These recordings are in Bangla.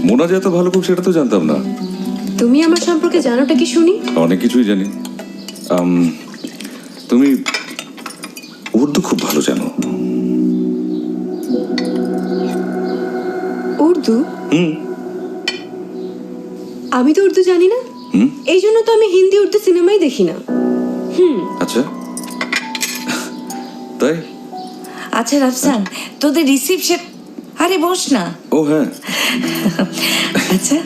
মোনা যে এত ভালো খুব সেটা তো জানতাম না। তুমি আমার সম্পর্কে জানোটা কি শুনি? অনেক কিছুই জানি। তুমি উর্দু খুব ভালো জানো। উর্দু? আমি তো উর্দু জানি না, এই জন্য তো আমি হিন্দি উর্দু সিনেমাই দেখি না। আচ্ছা তাই? আচ্ছা রাফসান, তোদের রিসিপশন, আরে বস না। ও হ্যাঁ। আচ্ছা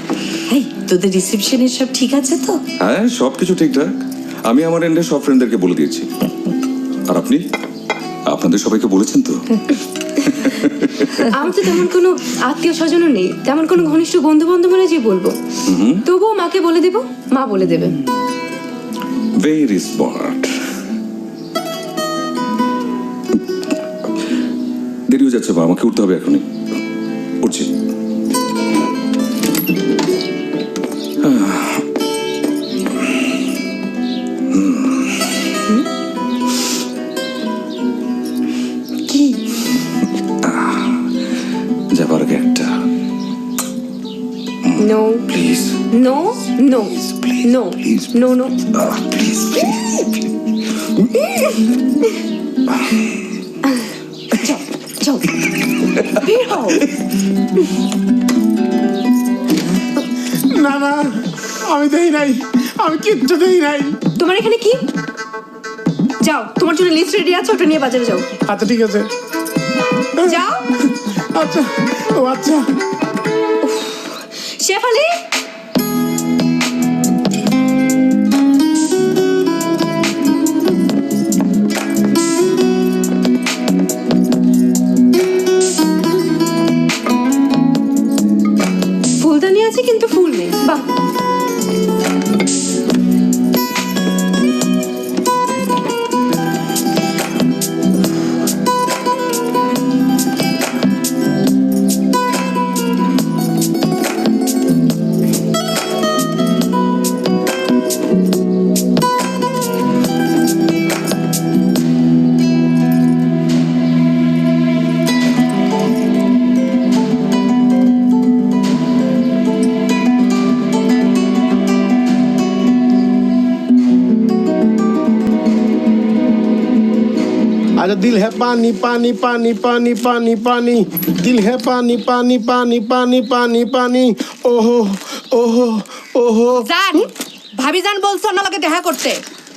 এই তোদের রিসিপশনের সব ঠিক আছে তো? হ্যাঁ সবকিছু ঠিকঠাক। আমি আমার এন্ডে সব ফ্রেন্ডদেরকে বলে দিয়েছি। আর আপনি আপনাদের সবাইকে বলেছেন তো? আমার তো তেমন কোনো আত্মীয় স্বজনও নেই, তেমন কোনো ঘনিষ্ঠ বন্ধু বান্ধব নেই যে বলবো। তবুও মাকে বলে দেব, মা বলে দেবে। Very smart. দেরি হয়ে যাচ্ছে, মা আমাকে উঠতে হবে এখনই। উঠছি। কি যাবার আগে একটা no please. No no no no no please যাও বের হও। না না, আমি দেই নাই, আমি কিচ্ছু দেই নাই। তোমার এখানে কি? যাও, তোমার জন্য লিস্ট রেডি আছে, ওটা নিয়ে বাজারে যাও। আচ্ছা ঠিক আছে। যাও। আচ্ছা ও আচ্ছা। শেফালি, ফুলদানি আছে কিন্তু ফুল নেই। বাহ, अच्छा दिल है पानी पानी पानी पानी पानी पानी, दिल है पानी पानी पानी पानी पानी पानी। ओहो ओहो ओहो। জান, ভাবি জান বলছো না লাগে দেখা করতে,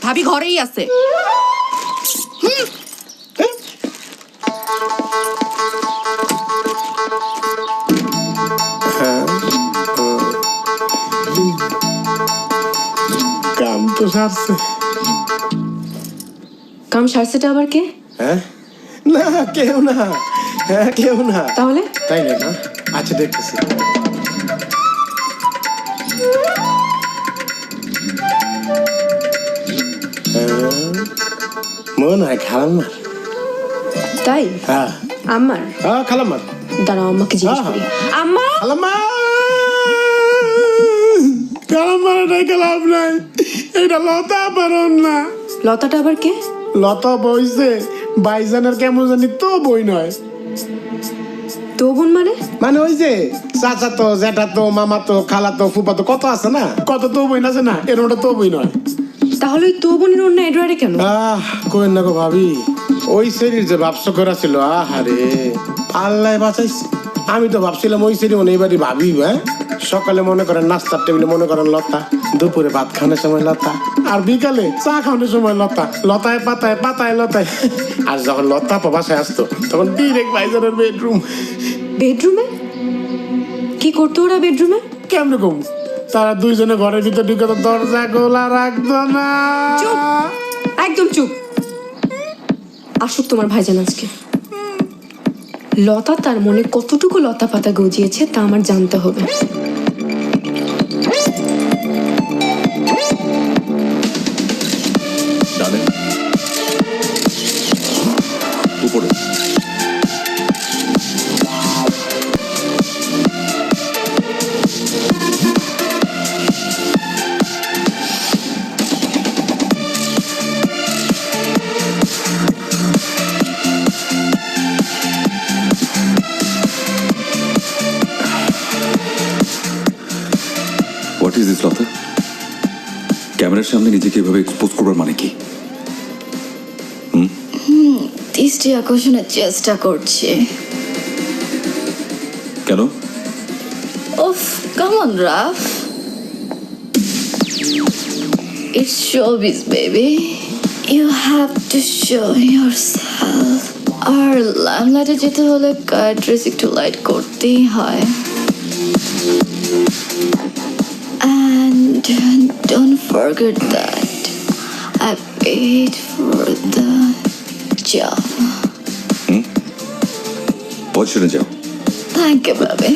ভাবি ঘরেই আছে। काम तो सारছে। কাম সারছেটা আবার কে? হ্যাঁ না কেউ না, হ্যাঁ কেউ না। তাহলে তাই না? আচ্ছা দেখতেছি। মনে হয় খালাম্মা। তাই? হ্যাঁ আমার হ্যাঁ খালাম্মা। দাঁড়াও, আম্মাকে জিজ্ঞেস করি। আম্মা, খালাম্মা খালাম্মা নাই, খালাম নাই, এটা লতা পারন না। লতাটা আবার কে? লতা বইছে বাইজানের কেমন জানি তো বই নয়। তো বোন মানে? মানে ওই যে চাচা তো, জ্যাঠা তো, মামা তো, খালা তো, ফুপা তো, কত আছে না, কত তো বই না আছে না, এর ওটা তো বই নয়। তাহলে ওই তো বোনের অন্য এডওয়ার্ডে কেন? কোয়েন না গো ভাবি, ওই শরীর যে ভাবস করা ছিল, আহারে আল্লাহ বাঁচাইছে। আমি তো ভাবছিলাম ওই শরীর মনে এবারই ভাবি। হ্যাঁ সকালে মনে করেন নাস্তার টেবিলে মনে করেন লতা, দুপুরে ভাত খাওয়ানোর সময় লতা, আর বিকালে চা খাওয়ানোর সময় লতা, লতায় পাতায় পাতায় লতায়। আর যখন লতা বাসায় আসতো তখন ডিরেক্ট ভাইজানের বেডরুম। বেডরুমে কি করতো ওরা? বেডরুমে কেমন কম তারা দুইজনে ঘরের ভিতর ঢুকে তো দরজা খোলা রাখতো না। চুপ, একদম চুপ। আসুক তোমার ভাইজান আজকে। লতা তার মনে কতটুকু লতা পাতা গজিয়েছে তা আমার জানতে হবে। ডানে উপরে। হোয়াট ইজ দিস লতা? ক্যামেরার সামনে নিজেকে এভাবে এক্সপোজ করবার মানে কি? দৃষ্টি আকর্ষণের চেষ্টা করছে। কেন? ওফ, come on rough, it's showbiz baby, you have to show yourself. আর লাইমলাইটে যেতে হলে কার্ট্রেস একটু লাইট করতেই হয়। And don't forget that I paid for the job. পজিশনে যাও। Thank you, baby.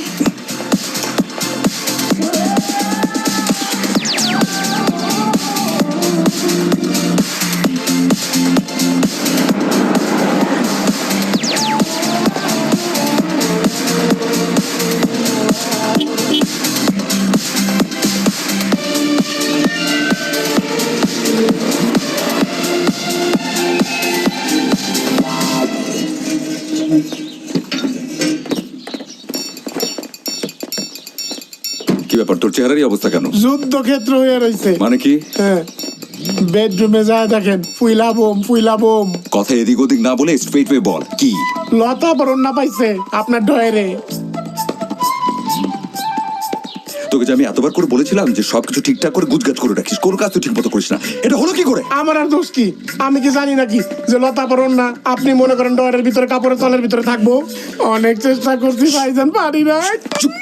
কি ব্যাপার, তোর চেহারারই অবস্থা কেন? যুদ্ধক্ষেত্র হয়ে রয়েছে। মানে কি? হ্যাঁ, বেডরুমে যায় দেখেন ফুইলা বোম। কথা এদিক ওদিক না বলে স্ট্রেট ওয়ে বল, কি? লতা বরণ না পাইছে আপনার ডয়েরে। তোকে যে আমি এতবার করে বলেছিলাম যে সবকিছু ঠিকঠাক করে গুজগাছ করে রাখিস, কোন কাজ তুই ঠিক মতো করিস না। এটা হলো কি করে? আমার আর দোষ কি? আমি কি জানি নাকি যে লতা বরণ না? আপনি মনে করেন ডয়ের ভিতরে কাপড়ের তলের ভিতরে থাকবো? অনেক চেষ্টা করছি ভাইজান, পারি না। চুপ।